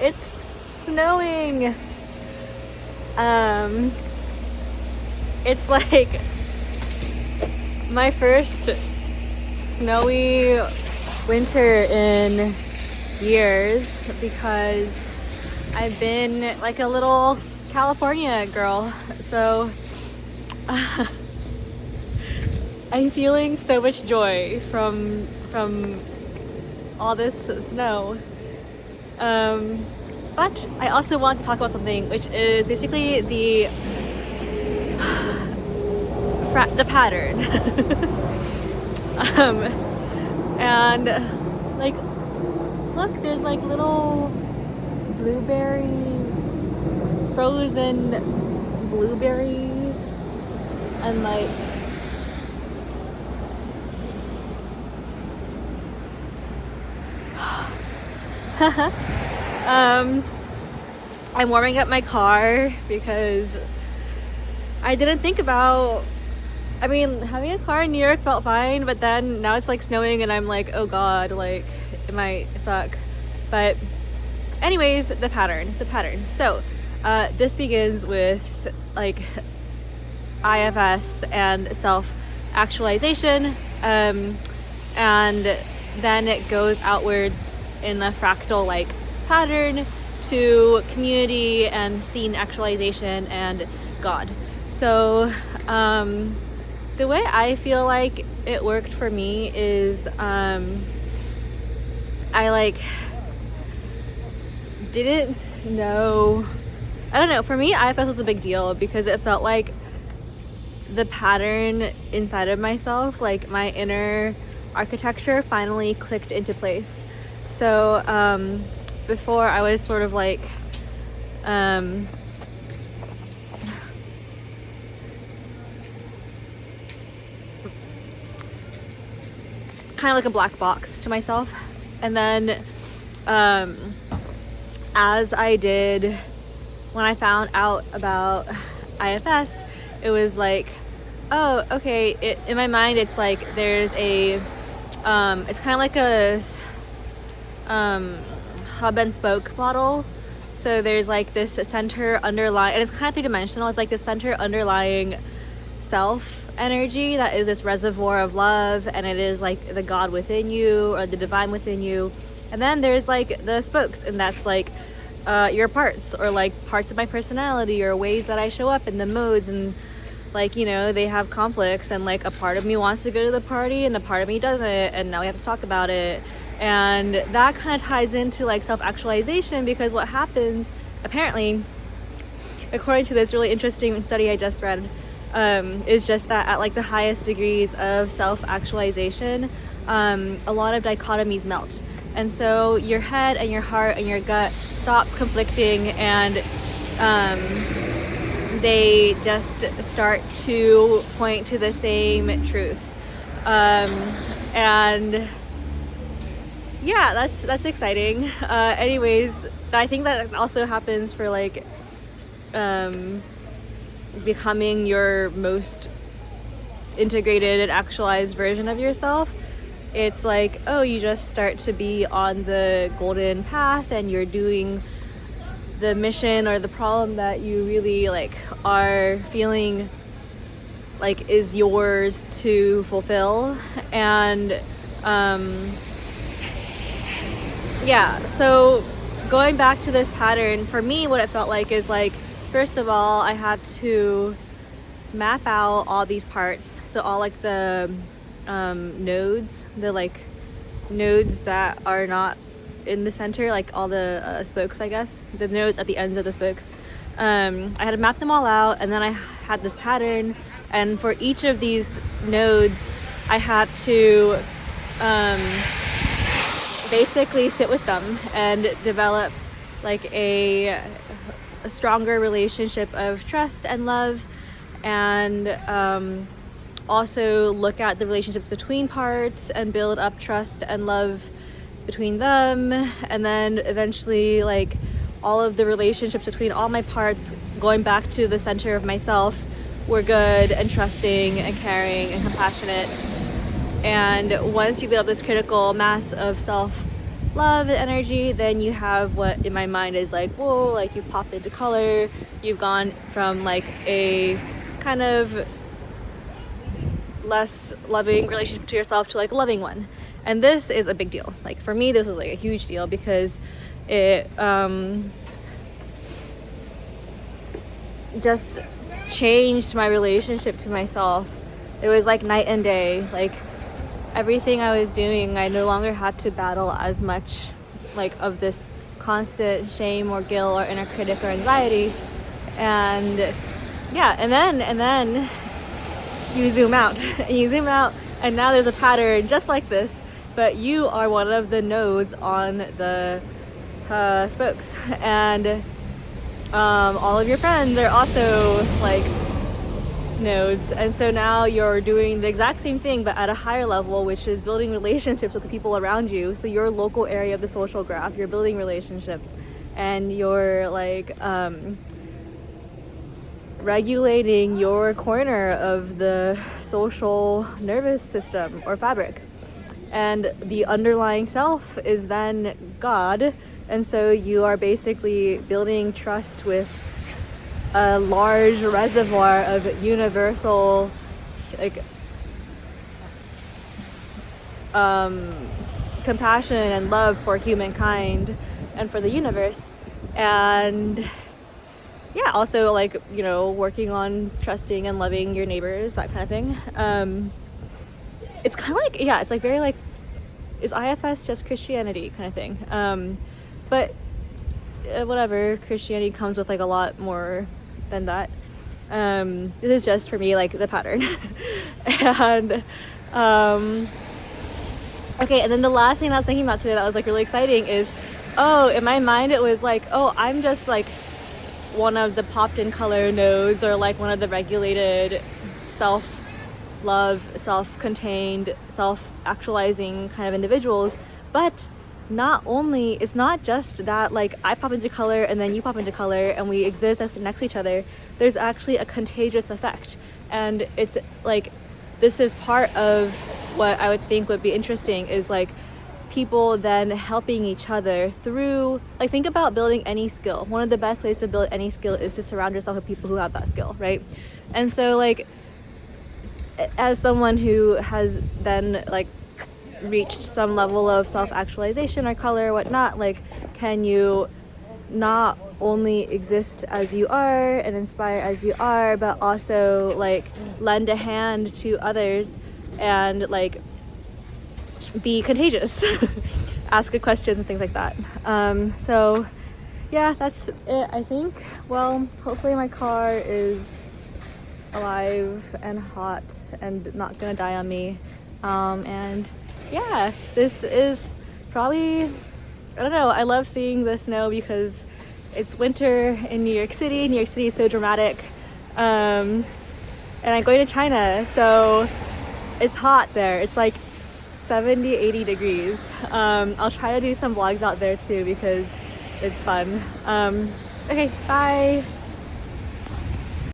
it's snowing. It's like my first snowy winter in years because I've been like a little California girl. So I'm feeling so much joy from all this snow. But I also want to talk about something which is basically the pattern. And like, look, there's like little frozen blueberries, and like I'm warming up my car because I didn't think about, I mean, having a car in New York felt fine, but then now it's like snowing and I'm like, oh God, like it might suck. But anyways, the pattern. So this begins with like IFS and self-actualization, and then it goes outwards in a fractal like pattern to community and scene actualization and God. So the way I feel like it worked for me is I like didn't know, I don't know, for me IFS was a big deal because it felt like the pattern inside of myself, like my inner architecture finally clicked into place. So before I was sort of like kind of like a black box to myself. And then as I did, when I found out about IFS, it was like, oh, okay, in my mind it's like there's a it's kind of like a hub and spoke model. So there's like this center underlying, and it's kind of three-dimensional. It's like this center underlying self energy that is this reservoir of love, and it is like the God within you or the divine within you. And then there's like the spokes, and that's like your parts, or like parts of my personality, or ways that I show up in the modes. And like, you know, they have conflicts, and like a part of me wants to go to the party and a part of me doesn't, and now we have to talk about it. And that kind of ties into like self-actualization, because what happens apparently, according to this really interesting study I just read, is just that at like the highest degrees of self-actualization, a lot of dichotomies melt, and so your head and your heart and your gut stop conflicting, and they just start to point to the same truth. And yeah, that's exciting. Anyways, I think that also happens for like becoming your most integrated and actualized version of yourself. It's like, oh, you just start to be on the golden path, and you're doing the mission or the problem that you really like are feeling like is yours to fulfill. And yeah, so going back to this pattern, for me what it felt like is like, first of all, I had to map out all these parts, so all like the nodes, the like nodes that are not in the center, like all the spokes, I guess, the nodes at the ends of the spokes. I had to map them all out, and then I had this pattern, and for each of these nodes I had to basically sit with them and develop like a stronger relationship of trust and love, and also look at the relationships between parts and build up trust and love between them. And then eventually like all of the relationships between all my parts, going back to the center of myself, were good and trusting and caring and compassionate. And once you build this critical mass of self love energy, then you have what in my mind is like, whoa, like you've popped into color, you've gone from like a kind of less loving relationship to yourself to like a loving one. And this is a big deal. Like for me, this was like a huge deal because it just changed my relationship to myself. It was like night and day. Like everything I was doing, I no longer had to battle as much like of this constant shame or guilt or inner critic or anxiety. And yeah, and then you zoom out and you zoom out, and now there's a pattern just like this, but you are one of the nodes on the spokes, and all of your friends are also like nodes, and so now you're doing the exact same thing but at a higher level, which is building relationships with the people around you. So your local area of the social graph, you're building relationships, and you're like regulating your corner of the social nervous system or fabric. And the underlying self is then God, and so you are basically building trust with a large reservoir of universal like compassion and love for humankind and for the universe. And yeah, also like, you know, working on trusting and loving your neighbors, that kind of thing. It's kind of like, yeah, it's like very like, is IFS just Christianity kind of thing? But whatever, Christianity comes with like a lot more than that. This is just for me like the pattern. And okay, and then the last thing I was thinking about today that was like really exciting is, oh, in my mind it was like, oh, I'm just like one of the popped in color nodes, or like one of the regulated self-love, self-contained, self-actualizing kind of individuals. But not only, it's not just that like I pop into color and then you pop into color and we exist next to each other. There's actually a contagious effect, and it's like, this is part of what I would think would be interesting, is like people then helping each other through, like, think about building any skill. One of the best ways to build any skill is to surround yourself with people who have that skill, right? And so like, as someone who has then like reached some level of self-actualization or color or whatnot, like, can you not only exist as you are and inspire as you are, but also like lend a hand to others and like be contagious, ask good questions and things like that. So yeah, that's it, I think. Well, hopefully my car is alive and hot and not gonna die on me. And yeah, this is probably, I don't know, I love seeing the snow because it's winter in New York City. New York City is so dramatic. And I'm going to China, so it's hot there. It's like 70, 80 degrees. I'll try to do some vlogs out there too because it's fun. Okay, bye.